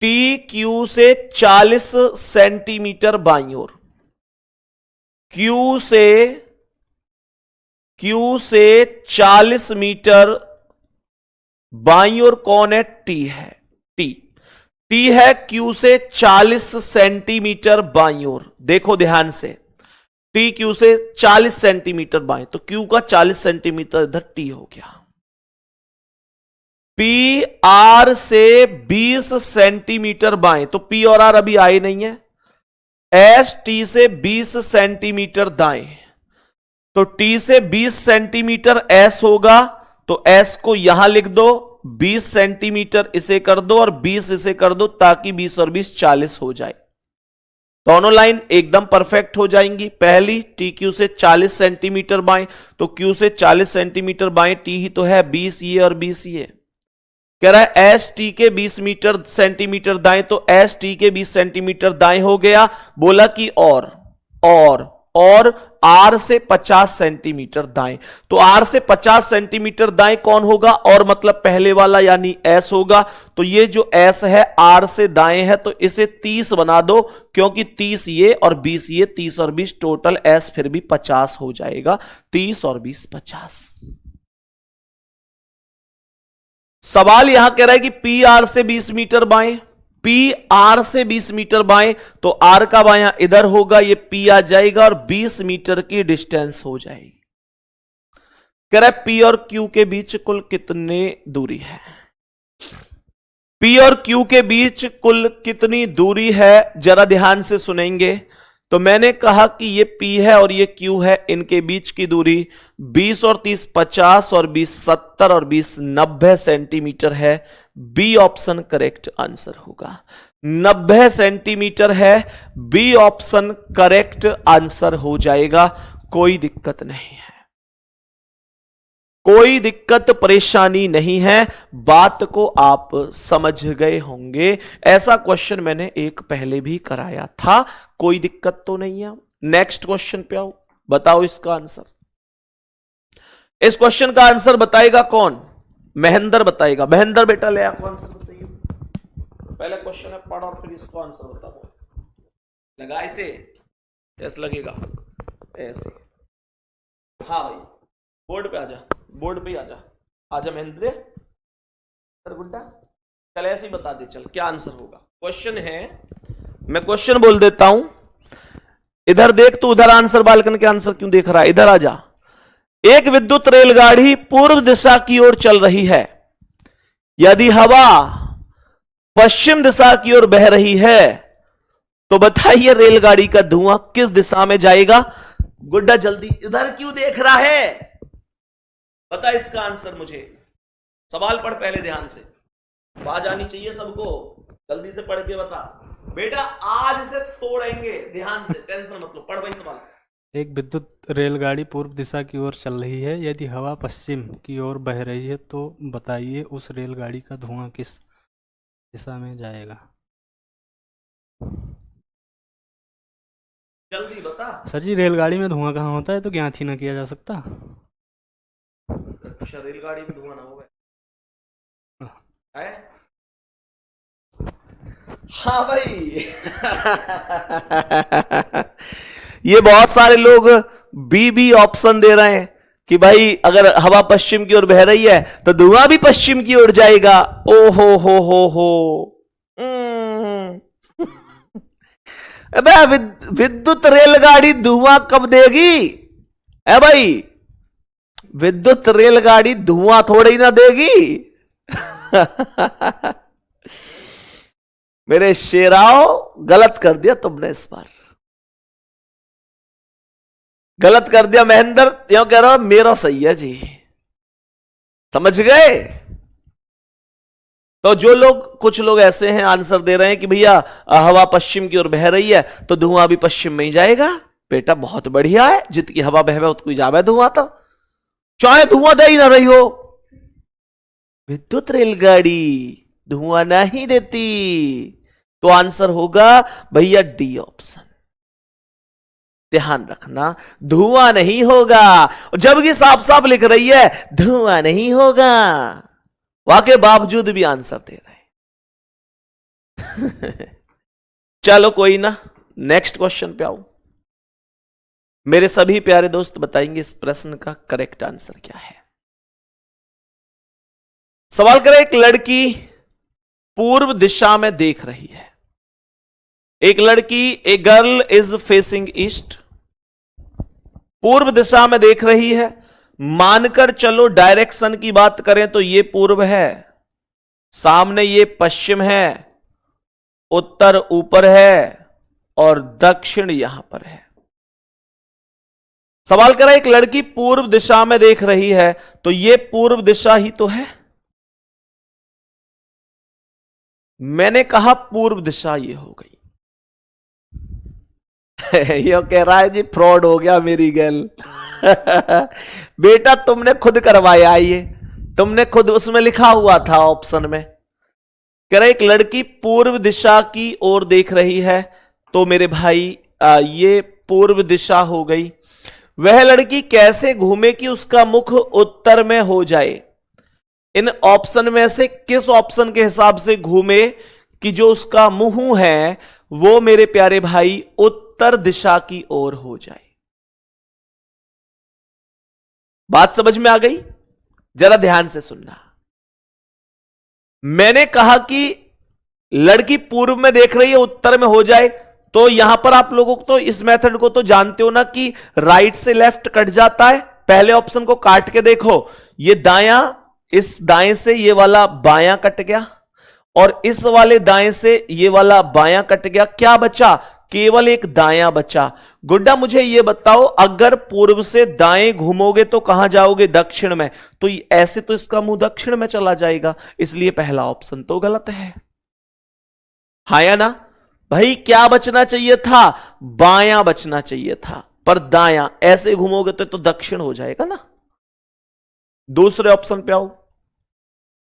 TQ से 40 सेंटीमीटर बाईं ओर, Q से 40 मीटर बाईं ओर कौन है? T है। T है Q से 40 सेंटीमीटर बाईं ओर। देखो ध्यान से, T Q से 40 सेंटीमीटर बाएं, तो Q का 40 सेंटीमीटर इधर T हो गया। P R से 20 सेंटीमीटर बाएं, तो P और R अभी आए नहीं है। S T से 20 सेंटीमीटर दाएं, तो T से 20 सेंटीमीटर S होगा, तो S को यहां लिख दो, 20 सेंटीमीटर इसे कर दो और 20 इसे कर दो, ताकि 20 और 20 40 हो जाए। दोनों लाइन एकदम परफेक्ट हो जाएंगी। पहली TQ से 40 सेंटीमीटर बाएं, तो Q से 40 सेंटीमीटर बाएं, T ही तो है, 20 ये और 20 ये। कह रहा है S T के 20 सेंटीमीटर दाएं, तो S T के 20 सेंटीमीटर दाएं हो गया। बोला कि और R से 50 सेंटीमीटर दाएं, तो R से 50 सेंटीमीटर दाएं कौन होगा? और मतलब पहले वाला यानी S होगा। तो ये जो S है R से दाएं है, तो इसे 30 बना दो, क्योंकि 30 ये और 20 ये, 30 और 20 टोटल S फिर भी 50 हो जाएगा। 30 और 20 50। सवाल यहां कह रहा है कि PR से 20 मीटर बाएं, PR से 20 मीटर बाएं, तो R का बायां इधर होगा, ये P आ जाएगा और 20 मीटर की डिस्टेंस हो जाएगी। कह रहा है P और Q के बीच कुल कितनी दूरी है? P और Q के बीच कुल कितनी दूरी है? जरा ध्यान से सुनेंगे तो मैंने कहा कि ये P है और ये Q है, इनके बीच की दूरी 20 और 30 50 और 20 70 और 20 90 सेंटीमीटर है। बी ऑप्शन करेक्ट आंसर होगा। 90 सेंटीमीटर है, बी ऑप्शन करेक्ट आंसर हो जाएगा। कोई दिक्कत नहीं है, कोई दिक्कत परेशानी नहीं है, बात को आप समझ गए होंगे। ऐसा क्वेश्चन मैंने एक पहले भी कराया था, कोई दिक्कत तो नहीं है। नेक्स्ट क्वेश्चन पे आओ, बताओ इसका आंसर। इस क्वेश्चन का आंसर बताएगा कौन? महेंद्र बताएगा। महेंद्र बेटा ले आपको आंसर बताइए। पहले क्वेश्चन है पढ़ और फिर इसको आंसर बताओ। लगा इसे, ऐसे लगेगा ऐसे। हाँ भाई बोर्ड पे आजा, बोर्ड पे आजा, आजा महेंद्र गुड्डा, चल ऐसे ही बता दे, चल क्या आंसर होगा। क्वेश्चन है, मैं क्वेश्चन बोल देता हूं, इधर देख, तू उधर आंसर बालकन के आंसर क्यों देख रहा है, इधर आजा। एक विद्युत रेलगाड़ी पूर्व दिशा की ओर चल रही है, यदि हवा पश्चिम दिशा की ओर बह रही है तो बताइए रेलगाड़ी का धुआं किस दिशा में जाएगा। गुड्डा जल्दी, इधर क्यों देख रहा है, बता इसका आंसर मुझे। सवाल पढ़ पहले ध्यान से, आवाज आनी चाहिए सबको, जल्दी से पढ़ के बता बेटा। आज इसे तोड़ेंगे, ध्यान से, टेंशन मत लो, पढ़ भाई सवाल। एक विद्युत रेलगाड़ी पूर्व दिशा की ओर चल रही है, यदि हवा पश्चिम की ओर बह रही है तो बताइए उस रेलगाड़ी का धुआं किस दिशा में जाएगा। जल्दी बता। सर जी रेलगाड़ी में धुआं कहाँ होता है, तो ज्ञात ही ना किया जा सकता। अच्छा रेलगाड़ी में धुआं ना होगा है? हाँ भाई ये बहुत सारे लोग बी ऑप्शन दे रहे हैं कि भाई अगर हवा पश्चिम की ओर बह रही है तो धुआं भी पश्चिम की ओर जाएगा। ओ हो अबे विद्युत रेलगाड़ी धुआं कब देगी? है भाई, विद्युत रेलगाड़ी धुआं थोड़ी ना देगी मेरे शेराओ, गलत कर दिया तुमने, इस बार गलत कर दिया। महेंद्र क्यों कह रहा हूं, मेरा सही है जी, समझ गए। तो जो लोग, कुछ लोग ऐसे हैं आंसर दे रहे हैं कि भैया हवा पश्चिम की ओर बह रही है तो धुआं भी पश्चिम में ही जाएगा। बेटा बहुत बढ़िया है, जितनी हवा बहवे उतनी जावे धुआं, तो चाहे धुआं दे ही ना रही हो, विद्युत रेलगाड़ी धुआं नहीं देती। तो आंसर होगा भैया डी ऑप्शन। ध्यान रखना, धुआं नहीं होगा, जबकि साफ साफ लिख रही है धुआं नहीं होगा, वाके बावजूद भी आंसर दे रहे हैं चलो कोई ना, नेक्स्ट क्वेश्चन पे आओ। मेरे सभी प्यारे दोस्त बताएंगे इस प्रश्न का करेक्ट आंसर क्या है। सवाल करें, एक लड़की पूर्व दिशा में देख रही है, एक लड़की, a girl is facing east, पूर्व दिशा में देख रही है। मानकर चलो डायरेक्शन की बात करें तो ये पूर्व है, सामने ये पश्चिम है, उत्तर ऊपर है और दक्षिण यहां पर है। सवाल करें, एक लड़की पूर्व दिशा में देख रही है तो ये पूर्व दिशा ही तो है। मैंने कहा पूर्व दिशा ये हो गई ये कह रहा है जी फ्रॉड हो गया मेरी गर्ल बेटा तुमने खुद करवाया, ये तुमने खुद, उसमें लिखा हुआ था ऑप्शन में। कह रहा एक लड़की पूर्व दिशा की ओर देख रही है तो मेरे भाई ये पूर्व दिशा हो गई। वह लड़की कैसे घूमे कि उसका मुख उत्तर में हो जाए। इन ऑप्शन में से किस ऑप्शन के हिसाब से घूमे कि जो उसका मुंह है वो मेरे प्यारे भाई उत्तर दिशा की ओर हो जाए। बात समझ में आ गई? जरा ध्यान से सुनना। मैंने कहा कि लड़की पूर्व में देख रही है उत्तर में हो जाए, तो यहां पर आप लोगों को तो इस मेथड को तो जानते हो ना कि राइट से लेफ्ट कट जाता है। पहले ऑप्शन को काट के देखो, ये दायां, इस दाएं से ये वाला बायां कट गया और इस वाले दाएं से ये वाला बायां कट गया। क्या बचा? केवल एक दायां बचा। गुड्डा मुझे यह बताओ, अगर पूर्व से दाएं घूमोगे तो कहां जाओगे? दक्षिण में। तो ऐसे तो इसका मुंह दक्षिण में चला जाएगा, इसलिए पहला ऑप्शन तो गलत है। हाँ या ना भाई? क्या बचना चाहिए था? बायां बचना चाहिए था, पर दायां ऐसे घूमोगे तो दक्षिण हो जाएगा ना। दूसरे ऑप्शन पे आओ,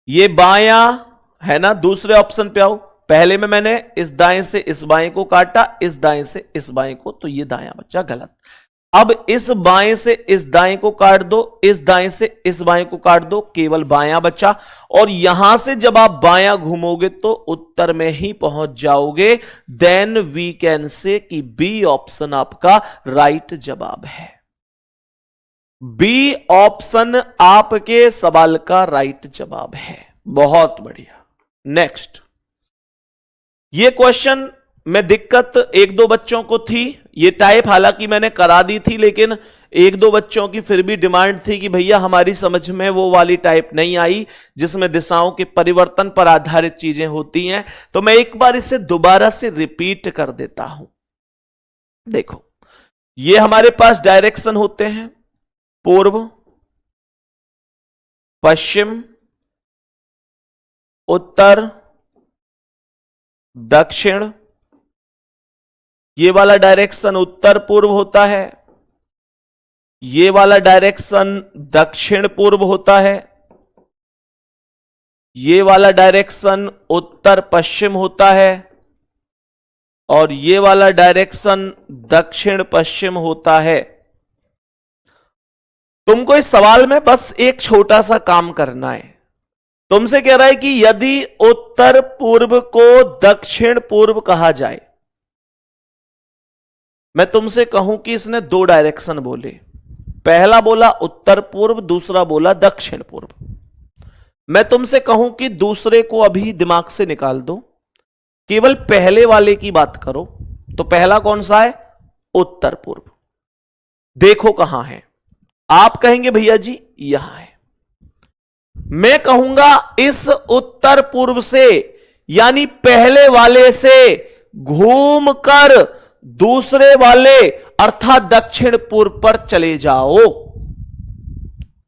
ये बायां है ना, दूसरे ऑप्शन पे आओ। पहले में मैंने इस दाएं से इस बाएं को काटा, इस दाएं से इस बाएं को, तो ये दायां बचा, गलत। अब इस बाएं से इस दाएं को काट दो, इस दाएं से इस बाएं को काट दो, केवल बायां बचा। और यहां से जब आप बायां घूमोगे तो उत्तर में ही पहुंच जाओगे। देन वी कैन से कि बी ऑप्शन आपका राइट जवाब है। बी ऑप्शन आपके सवाल का राइट जवाब है। बहुत बढ़िया। नेक्स्ट, ये क्वेश्चन में दिक्कत एक दो बच्चों को थी। ये टाइप हालांकि मैंने करा दी थी, लेकिन एक दो बच्चों की फिर भी डिमांड थी कि भैया हमारी समझ में वो वाली टाइप नहीं आई जिसमें दिशाओं के परिवर्तन पर आधारित चीजें होती हैं। तो मैं एक बार इसे दोबारा से रिपीट कर देता हूं। देखो, ये हमारे पास डायरेक्शन होते हैं, पूर्व, पश्चिम, उत्तर, दक्षिण। ये वाला डायरेक्शन उत्तर पूर्व होता है, ये वाला डायरेक्शन दक्षिण पूर्व होता है, ये वाला डायरेक्शन उत्तर पश्चिम होता है, और ये वाला डायरेक्शन दक्षिण पश्चिम होता है। तुमको इस सवाल में बस एक छोटा सा काम करना है। तुमसे कह रहा है कि यदि उत्तर पूर्व को दक्षिण पूर्व कहा जाए, मैं तुमसे कहूं कि इसने दो डायरेक्शन बोले, पहला बोला उत्तर पूर्व, दूसरा बोला दक्षिण पूर्व। मैं तुमसे कहूं कि दूसरे को अभी दिमाग से निकाल दो, केवल पहले वाले की बात करो। तो पहला कौन सा है? उत्तर पूर्व। देखो कहां है। आप कहेंगे भैया जी यहां है। मैं कहूंगा इस उत्तर पूर्व से, यानी पहले वाले से घूमकर दूसरे वाले अर्थात दक्षिण पूर्व पर चले जाओ।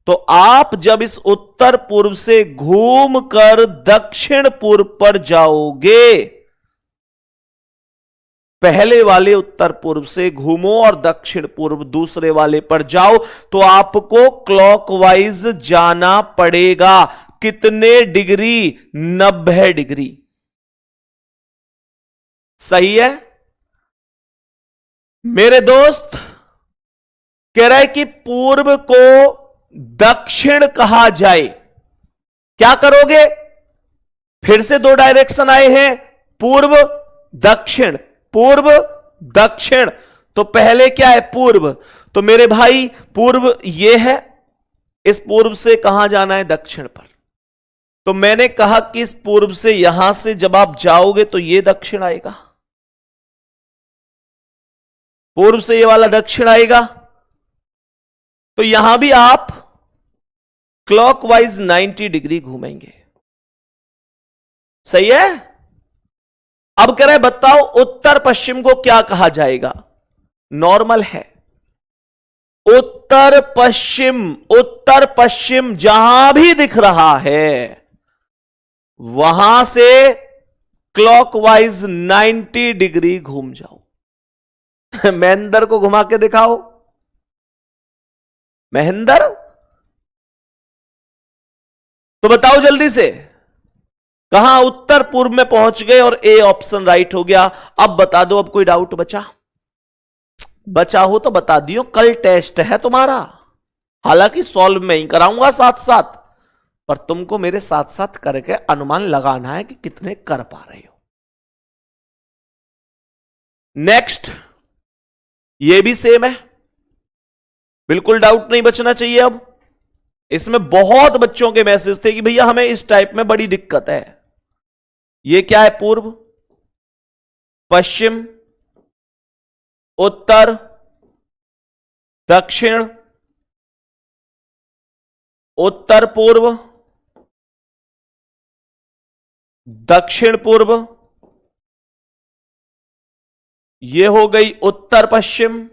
तो आप जब इस उत्तर पूर्व से घूमकर दक्षिण पूर्व पर जाओगे, पहले वाले उत्तर पूर्व से घूमो और दक्षिण पूर्व दूसरे वाले पर जाओ, तो आपको क्लॉकवाइज जाना पड़ेगा। कितने डिग्री? 90 डिग्री। सही है मेरे दोस्त? कह रहा है कि पूर्व को दक्षिण कहा जाए, क्या करोगे? फिर से दो डायरेक्शन आए हैं, पूर्व दक्षिण, पूर्व दक्षिण। तो पहले क्या है? पूर्व। तो मेरे भाई पूर्व ये है, इस पूर्व से कहां जाना है? दक्षिण पर। तो मैंने कहा कि इस पूर्व से यहां से जब आप जाओगे तो ये दक्षिण आएगा, पूर्व से ये वाला दक्षिण आएगा। तो यहां भी आप क्लॉकवाइज 90 डिग्री घूमेंगे। सही है? अब कह रहा है बताओ उत्तर पश्चिम को क्या कहा जाएगा? नॉर्मल है। उत्तर पश्चिम जहां भी दिख रहा है वहां से क्लॉकवाइज 90 डिग्री घूम जाओ। महेंद्र को घुमा के दिखाओ। महेंद्र, तो बताओ जल्दी से, कहां? उत्तर पूर्व में पहुंच गए और ए ऑप्शन राइट हो गया। अब बता दो, अब कोई डाउट बचा हो तो बता दियो। कल टेस्ट है तुम्हारा, हालांकि सॉल्व में ही कराऊंगा साथ साथ, पर तुमको मेरे साथ साथ करके अनुमान लगाना है कि कितने कर पा रहे हो। नेक्स्ट, ये भी सेम है, बिल्कुल डाउट नहीं बचना चाहिए। अब इसमें बहुत बच्चों के मैसेज थे कि भैया हमें इस टाइप में बड़ी दिक्कत है। ये क्या है? पूर्व, पश्चिम, उत्तर, दक्षिण, उत्तर पूर्व, दक्षिण पूर्व, ये हो गई उत्तर पश्चिम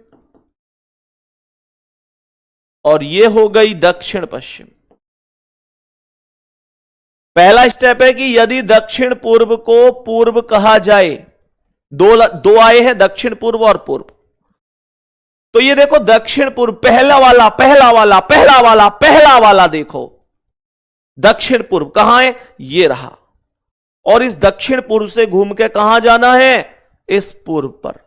और ये हो गई दक्षिण पश्चिम। पहला स्टेप है कि यदि दक्षिण पूर्व को पूर्व कहा जाए, दो आए हैं दक्षिण पूर्व और पूर्व, तो ये देखो दक्षिण पूर्व पहला वाला पहला वाला पहला वाला पहला वाला देखो दक्षिण पूर्व कहां है, ये रहा। और इस दक्षिण पूर्व से घूम के कहां जाना है, इस पूर्व पर।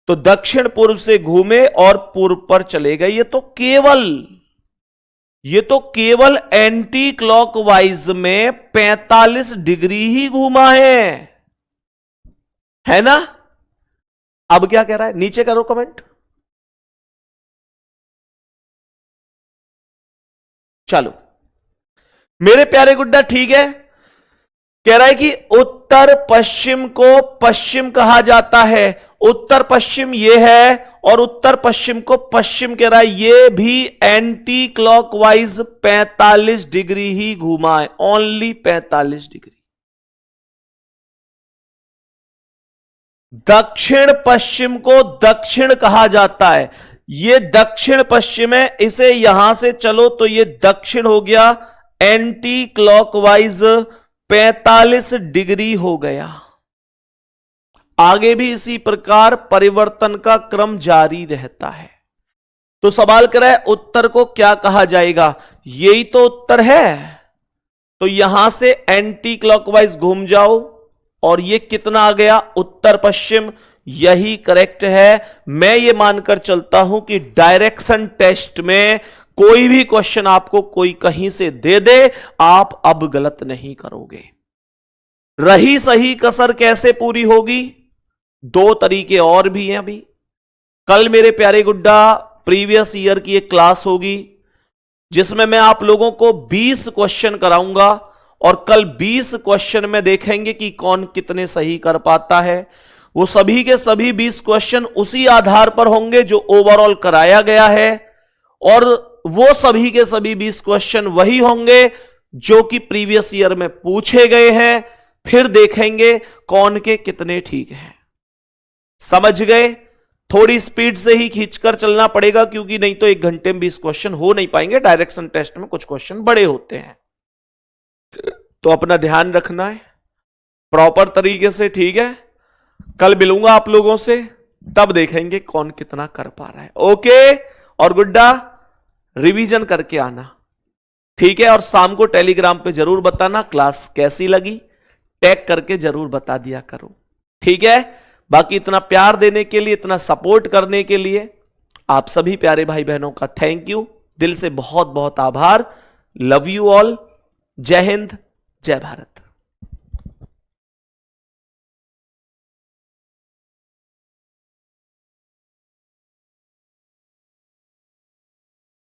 तो दक्षिण पूर्व से घूमे और पूर्व पर चले गए। ये तो केवल एंटी क्लॉकवाइज में 45 डिग्री ही घूमा है ना। अब क्या कह रहा है, नीचे करो कमेंट। चलो मेरे प्यारे गुड्डा, ठीक है। कह रहा है कि उत्तर पश्चिम को पश्चिम कहा जाता है, उत्तर पश्चिम ये है, और उत्तर पश्चिम को पश्चिम कह रहा है, ये भी एंटी क्लॉकवाइज 45 डिग्री ही घूमा है, ओनली 45 डिग्री। दक्षिण पश्चिम को दक्षिण कहा जाता है, ये दक्षिण पश्चिम है, इसे यहां से चलो तो ये दक्षिण हो गया, एंटी क्लॉकवाइज 45 डिग्री हो गया। आगे भी इसी प्रकार परिवर्तन का क्रम जारी रहता है। तो सवाल कर रहा है उत्तर को क्या कहा जाएगा, यही तो उत्तर है। तो यहां से एंटी क्लॉकवाइज घूम जाओ और ये कितना आ गया, उत्तर पश्चिम, यही करेक्ट है। मैं ये मानकर चलता हूं कि डायरेक्शन टेस्ट में कोई भी क्वेश्चन आपको कोई कहीं से दे दे, आप अब गलत नहीं करोगे। रही सही कसर कैसे पूरी होगी, दो तरीके और भी हैं। अभी कल मेरे प्यारे गुड्डा प्रीवियस ईयर की एक क्लास होगी जिसमें मैं आप लोगों को 20 क्वेश्चन कराऊंगा और कल 20 क्वेश्चन में देखेंगे कि कौन कितने सही कर पाता है। वो सभी के सभी 20 क्वेश्चन उसी आधार पर होंगे जो ओवरऑल कराया गया है, और वो सभी के सभी 20 क्वेश्चन वही होंगे जो कि प्रीवियस ईयर में पूछे गए हैं। फिर देखेंगे कौन के कितने ठीक हैं। समझ गए। थोड़ी स्पीड से ही खींचकर चलना पड़ेगा, क्योंकि नहीं तो 1 घंटे में 20 क्वेश्चन हो नहीं पाएंगे। डायरेक्शन टेस्ट में कुछ क्वेश्चन बड़े होते हैं, तो अपना ध्यान रखना है प्रॉपर तरीके से, ठीक है। कल मिलूंगा आप लोगों से, तब देखेंगे कौन कितना कर पा रहा है। ओके। और गुड्डा रिवीजन करके आना, ठीक है। और शाम को टेलीग्राम पे जरूर बताना क्लास कैसी लगी, टैग करके जरूर बता दिया करो, ठीक है। बाकी इतना प्यार देने के लिए, इतना सपोर्ट करने के लिए आप सभी प्यारे भाई बहनों का थैंक यू, दिल से बहुत बहुत आभार। Love you all. जय हिंद, जय भारत।